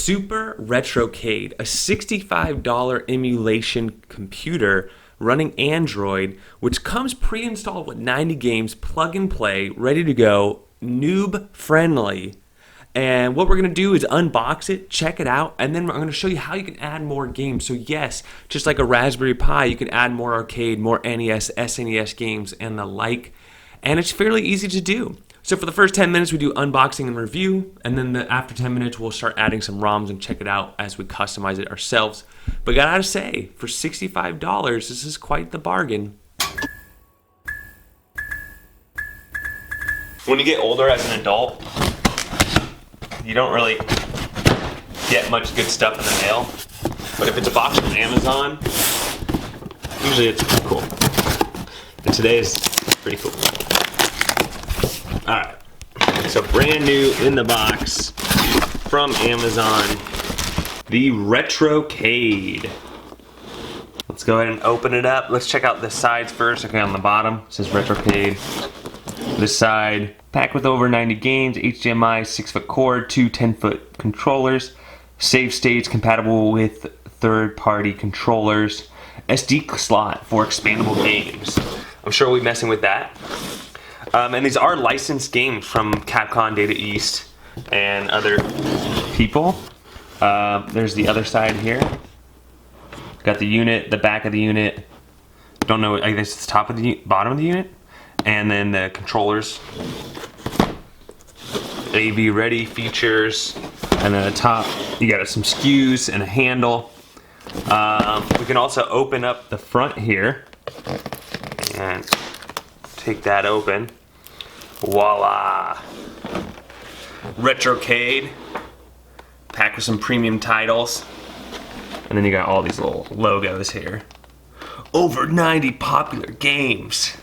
Super RetroCade, a $65 emulation computer running Android, which comes pre-installed with 90 games, plug and play, ready to go, noob friendly. And what we're going to do is unbox it, check it out, and then I'm going to show you how you can add more games. So yes, just like a Raspberry Pi, you can add more arcade, more NES, SNES games, and the like. And it's fairly easy to do. So for the first 10 minutes, we do unboxing and review, and then after 10 minutes, we'll start adding some ROMs and check it out as we customize it ourselves. But gotta say, for $65, this is quite the bargain. When you get older as an adult, you don't really get much good stuff in the mail. But if it's a box from Amazon, usually it's cool. And today is pretty cool. Alright, so brand new in the box from Amazon, the RetroCade. Let's go ahead and open it up. Let's check out the sides first. Okay, on the bottom it says RetroCade. This side, packed with over 90 games, HDMI, 6-foot cord, two 10-foot controllers, save states compatible with third-party controllers, SD slot for expandable games. I'm sure we'll be messing with that. And these are licensed games from Capcom, Data East, and other people. There's the other side here. Got the unit, the back of the unit. Don't know, I guess it's top of the bottom of the unit. And then the controllers. AV ready features. And then at the top, you got some SKUs and a handle. We can also open up the front here. And take that open. Voila! RetroCade, packed with some premium titles, and then you got all these little logos here. Over 90 popular games.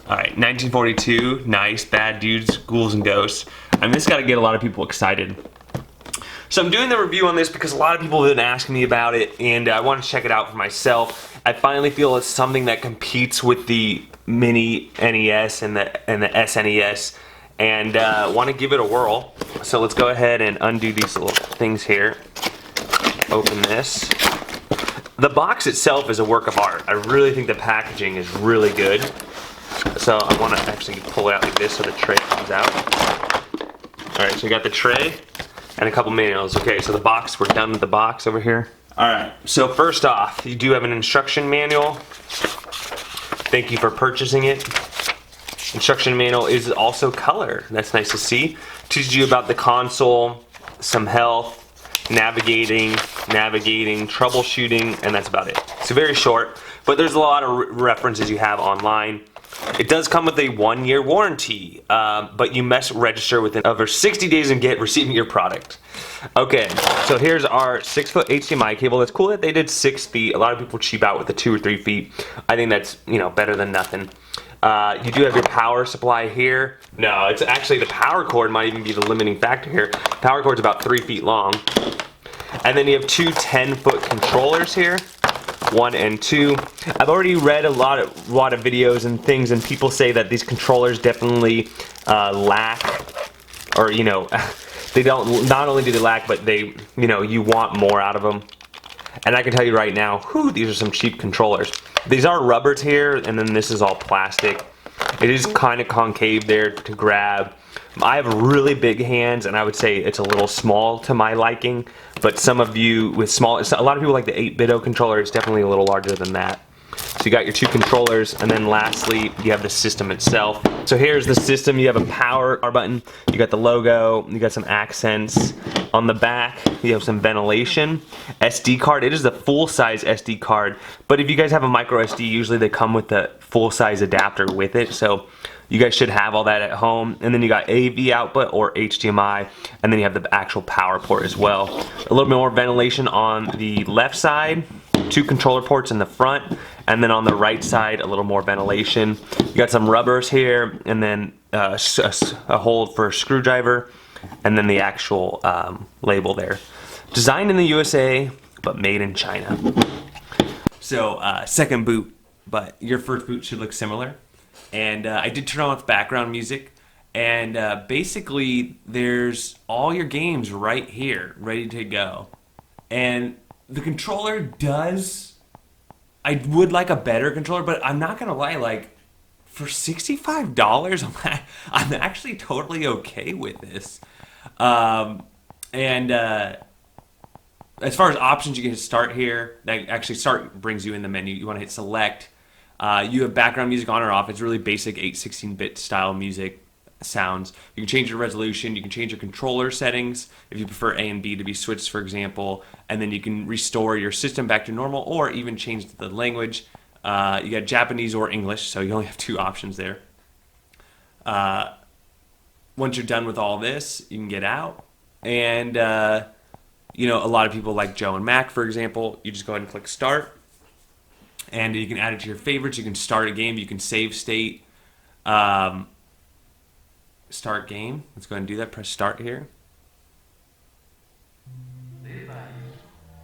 Alright, 1942, nice, Bad Dudes, Ghouls and Ghosts. I mean, this got to get a lot of people excited. So I'm doing the review on this because a lot of people have been asking me about it, and I want to check it out for myself. I finally feel it's something that competes with the mini NES and the SNES, and want to give it a whirl. So let's go ahead and undo these little things here. Open this. The box itself is a work of art. I really think the packaging is really good. So I want to actually pull it out like this so the tray comes out. Alright, so we got the tray and a couple manuals. Okay, so the box, we're done with the box over here. Alright, so first off, you do have an instruction manual. Thank you for purchasing it. Instruction manual is also color. That's nice to see. Teaches you about the console, some health, navigating, troubleshooting, and that's about it. It's very short, but there's a lot of references you have online. It does come with a 1-year warranty, but you must register within over 60 days and receiving your product. Okay, so here's our 6-foot HDMI cable. It's cool that they did 6 feet. A lot of people cheap out with the 2 or 3 feet. I think that's, you know, better than nothing. You do have your power supply here. No, it's actually the power cord might even be the limiting factor here. Power cord's about 3 feet long. And then you have two 10-foot controllers here. 1 and 2. I've already read a lot of videos and things, and people say that these controllers definitely lack, or you know, they don't. Not only do they lack, but they, you know, you want more out of them. And I can tell you right now, whew, these are some cheap controllers. These are rubbers here, and then this is all plastic. It is kind of concave there to grab. I have really big hands, and I would say it's a little small to my liking, but some of you with small, a lot of people like the 8-bit controller. It's definitely a little larger than that. So you got your 2 controllers, and then lastly, you have the system itself. So here's the system. You have a power button, you got the logo, you got some accents. On the back, you have some ventilation. SD card, it is a full-size SD card, but if you guys have a micro SD, usually they come with the full-size adapter with it, so you guys should have all that at home. And then you got AV output or HDMI, and then you have the actual power port as well. A little bit more ventilation on the left side, 2 controller ports in the front, and then on the right side, a little more ventilation. You got some rubbers here, and then a hole for a screwdriver, and then the actual label there. Designed in the USA, but made in China. So, second boot, but your first boot should look similar. And I did turn on with background music, And basically, there's all your games right here, ready to go. And the controller does. I would like a better controller, but I'm not gonna lie. Like for $65, I'm actually totally okay with this. And as far as options, you can hit start here. That actually start brings you in the menu. You want to hit select. You have background music on or off. It's really basic 8/16-bit style music sounds. You can change your resolution. You can change your controller settings if you prefer A and B to be switched, for example. And then you can restore your system back to normal or even change the language. You got Japanese or English, so you only have two options there. Once you're done with all this, you can get out. And, you know, a lot of people like Joe and Mac, for example, you just go ahead and click start. And you can add it to your favorites. You can start a game. You can save state. Start game. Let's go ahead and do that. Press start here.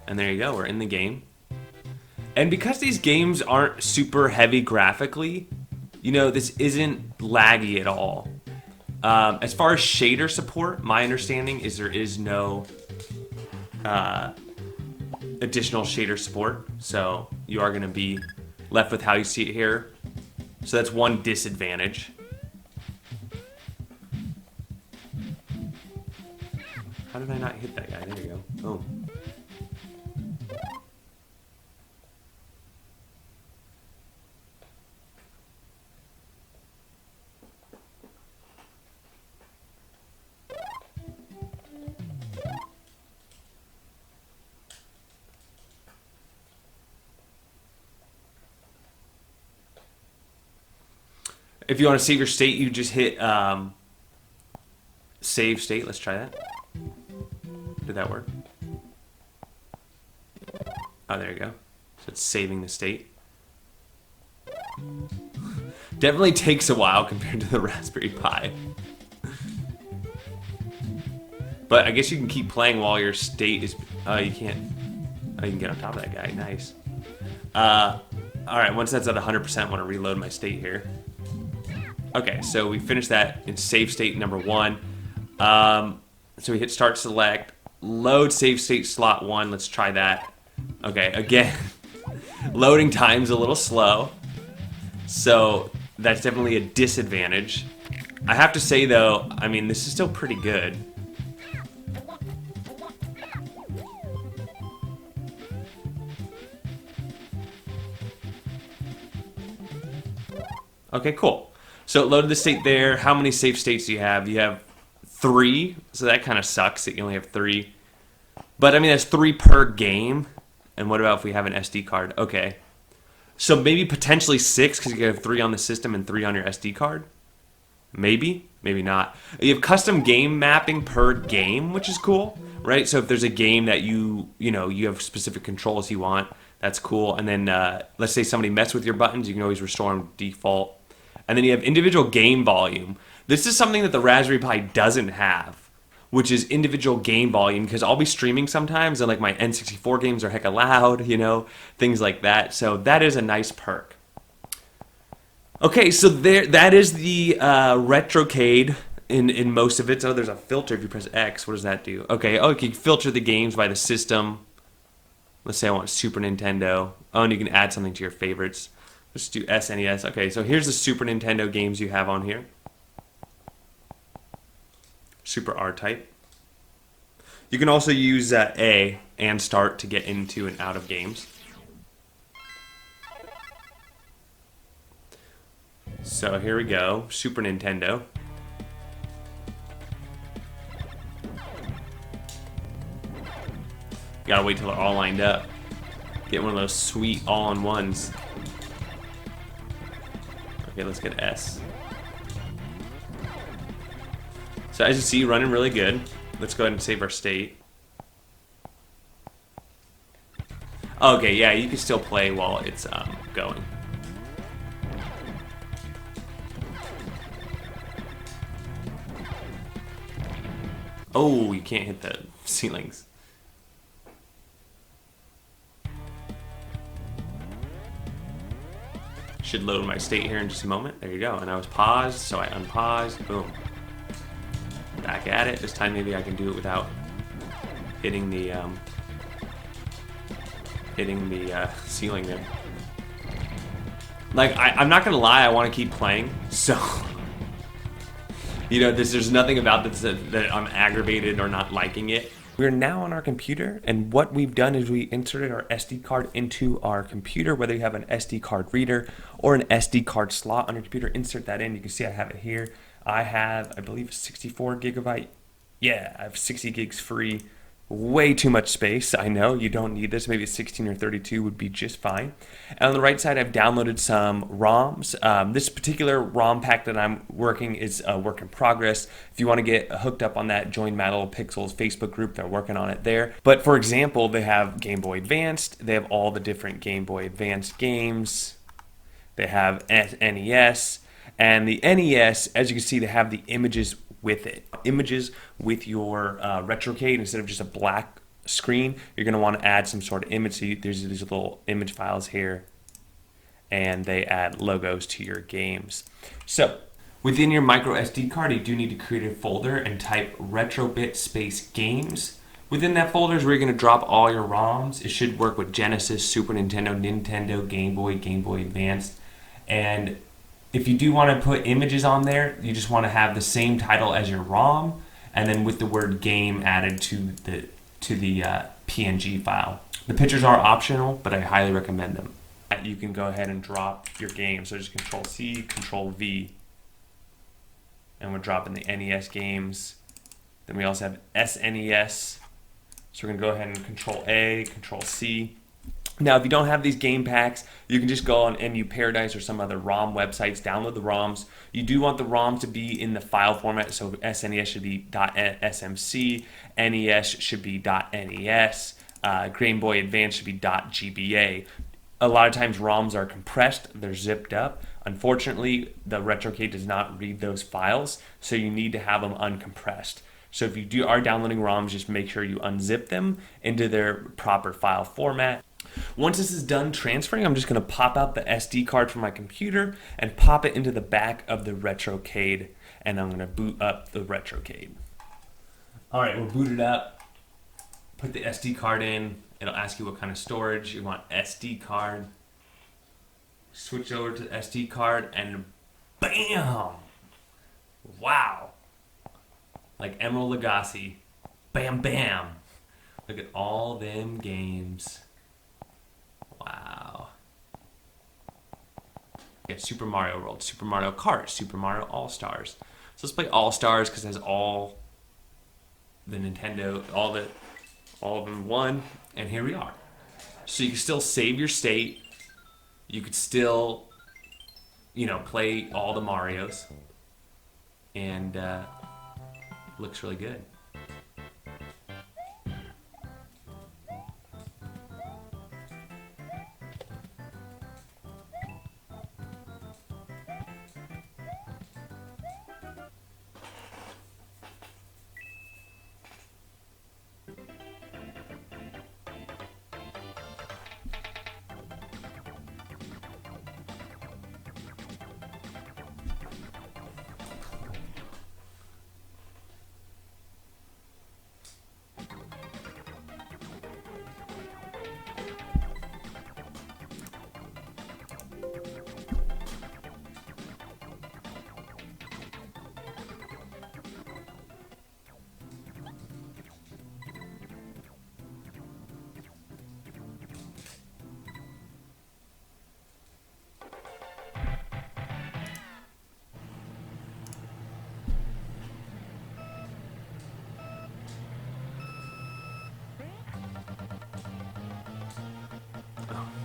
And there you go. We're in the game. And because these games aren't super heavy graphically, you know, this isn't laggy at all. As far as shader support, my understanding is there is no additional shader support. So you are going to be left with how you see it here. So that's one disadvantage. How did I not hit that guy? There you go. Oh. If you want to save your state, you just hit save state. Let's try that. Did that work? Oh, there you go. So it's saving the state. Definitely takes a while compared to the Raspberry Pi. But I guess you can keep playing while your state is... you can't... Oh, you can get on top of that guy. Nice. Alright, once that's at 100%, I want to reload my state here. Okay, so we finished that in save state number 1. So we hit start select. Load save state slot 1. Let's try that. Okay, again, loading time's a little slow. So that's definitely a disadvantage. I have to say, though, I mean, this is still pretty good. Okay, cool. So it loaded the state there. How many save states do you have? You have 3, so that kind of sucks that you only have 3. But, I mean, that's 3 per game. And what about if we have an SD card? Okay. So maybe potentially 6, because you have 3 on the system and 3 on your SD card? Maybe. Maybe not. You have custom game mapping per game, which is cool, right? So if there's a game that you have specific controls you want, that's cool. And then let's say somebody messed with your buttons, you can always restore them default. And then you have individual game volume. This is something that the Raspberry Pi doesn't have, which is individual game volume, because I'll be streaming sometimes and like my N64 games are hecka loud, you know, things like that. So that is a nice perk. Okay, so that is the RetroCade in most of it. So there's a filter if you press X. What does that do? Okay, you can filter the games by the system. Let's say I want Super Nintendo. Oh, and you can add something to your favorites. Let's do SNES. Okay, so here's the Super Nintendo games you have on here. Super R-type. You can also use A and start to get into and out of games. So here we go, Super Nintendo. Gotta wait till they're all lined up. Get one of those sweet all-in-ones. Okay, let's get S. So as you see, running really good. Let's go ahead and save our state. Okay, yeah, you can still play while it's going. Oh, you can't hit the ceilings. Should load my state here in just a moment. There you go. And I was paused, so I unpaused. Boom. Back at it. This time maybe I can do it without hitting the ceiling there. Like, I'm not gonna lie, I want to keep playing, so you know, there's nothing about this that I'm aggravated or not liking it. We're now on our computer, and what we've done is we inserted our SD card into our computer. Whether you have an SD card reader or an SD card slot on your computer, insert that in. You can see I have it here. I have, I believe, 64 gigabyte. Yeah, I have 60 gigs free. Way too much space. I know you don't need this. Maybe 16 or 32 would be just fine. And on the right side, I've downloaded some ROMs. This particular ROM pack that I'm working is a work in progress. If you want to get hooked up on that, join Mad Little Pixels Facebook group. They're working on it there. But for example, they have Game Boy Advanced. They have all the different Game Boy Advanced games. They have NES. And the NES, as you can see, they have the images with it. Images with your RetroCade, instead of just a black screen, you're going to want to add some sort of image. So there's these little image files here, and they add logos to your games. So within your micro SD card, you do need to create a folder and type Retrobit space games. Within that folder is where you're going to drop all your ROMs. It should work with Genesis, Super Nintendo, Nintendo, Game Boy, Game Boy Advanced. And if you do want to put images on there, you just want to have the same title as your ROM, and then with the word game added to the PNG file. The pictures are optional, but I highly recommend them. You can go ahead and drop your game. So just Control C, Control V, and we're dropping the NES games. Then we also have SNES. So we're gonna go ahead and Control A, Control C. Now, if you don't have these game packs, you can just go on MU Paradise or some other ROM websites, download the ROMs. You do want the ROMs to be in the file format, so SNES should be .smc, NES should be .nes, Game Boy Advance should be .gba. A lot of times ROMs are compressed, they're zipped up. Unfortunately, the RetroCade does not read those files, so you need to have them uncompressed. So if you are downloading ROMs, just make sure you unzip them into their proper file format. Once this is done transferring, I'm just going to pop out the SD card from my computer and pop it into the back of the RetroCade, and I'm going to boot up the RetroCade. Alright, we'll boot it up, put the SD card in, it'll ask you what kind of storage you want. SD card, switch over to the SD card, and BAM! Wow! Like Emerald Lagasse, bam bam! Look at all them games. Wow. You got Super Mario World, Super Mario Kart, Super Mario All-Stars. So let's play All-Stars because it has all the Nintendo, all of them in one, and here we are. So you can still save your state. You could still, you know, play all the Marios, and looks really good.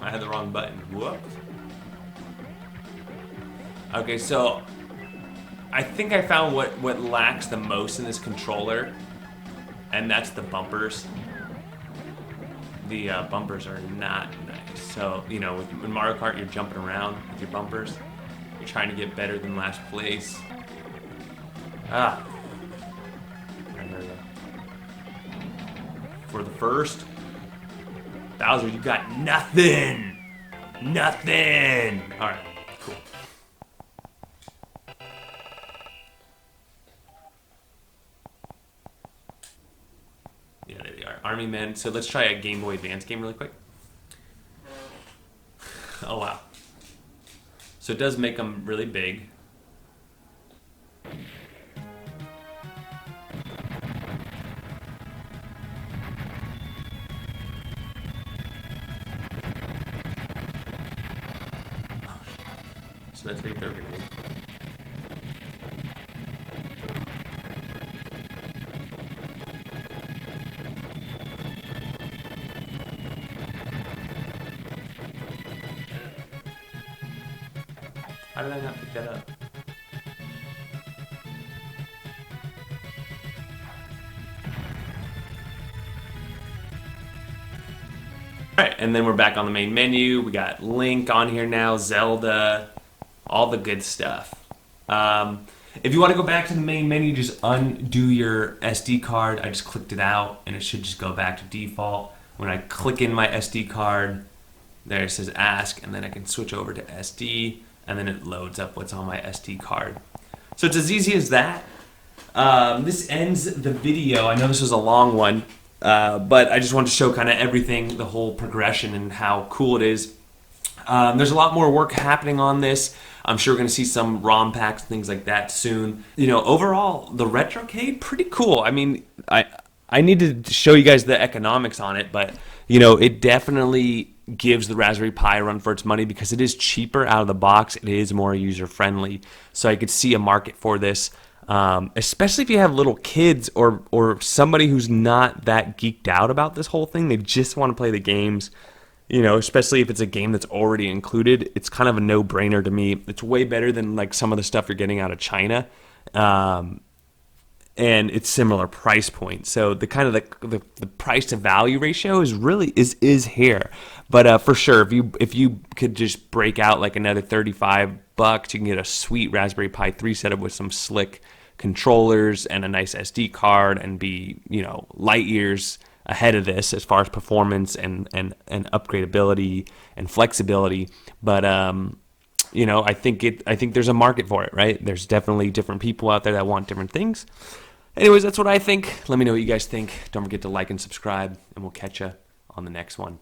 I had the wrong button. Whoops. Okay, so I think I found what lacks the most in this controller, and that's the bumpers. The bumpers are not nice. So, you know, with Mario Kart, you're jumping around with your bumpers. You're trying to get better than last place. Ah. For the first, Bowser, you got nothing! Nothing! Alright, cool. army men. So let's try a Game Boy Advance game really quick. Oh wow. So it does make them really big. So that's what they're gonna do. How did I not pick that up? Alright, and then we're back on the main menu. We got Link on here now, Zelda, all the good stuff. If you want to go back to the main menu, just undo your SD card. I just clicked it out, and it should just go back to default. When I click in my SD card, there it says ask, and then I can switch over to SD, and then it loads up what's on my SD card. So it's as easy as that. This ends the video. I know this was a long one, but I just wanted to show kind of everything, the whole progression and how cool it is. There's a lot more work happening on this. I'm sure we're going to see some ROM packs, things like that soon. You know, overall, the RetroCade, pretty cool. I mean, I need to show you guys the economics on it, but, you know, it definitely gives the Raspberry Pi a run for its money because it is cheaper out of the box. It is more user-friendly. So I could see a market for this, especially if you have little kids or somebody who's not that geeked out about this whole thing. They just want to play the games. You know, especially if it's a game that's already included, it's kind of a no-brainer to me. It's way better than like some of the stuff you're getting out of China, and it's similar price point. So the kind of the price to value ratio is really is here. But for sure, if you could just break out like another $35, you can get a sweet Raspberry Pi 3 setup with some slick controllers and a nice SD card, and be, you know, light years ahead of this as far as performance and upgradability and flexibility. But you know, I think there's a market for it, right? There's definitely different people out there that want different things. Anyways, that's what I think. Let me know what you guys think. Don't forget to like and subscribe, and we'll catch you on the next one.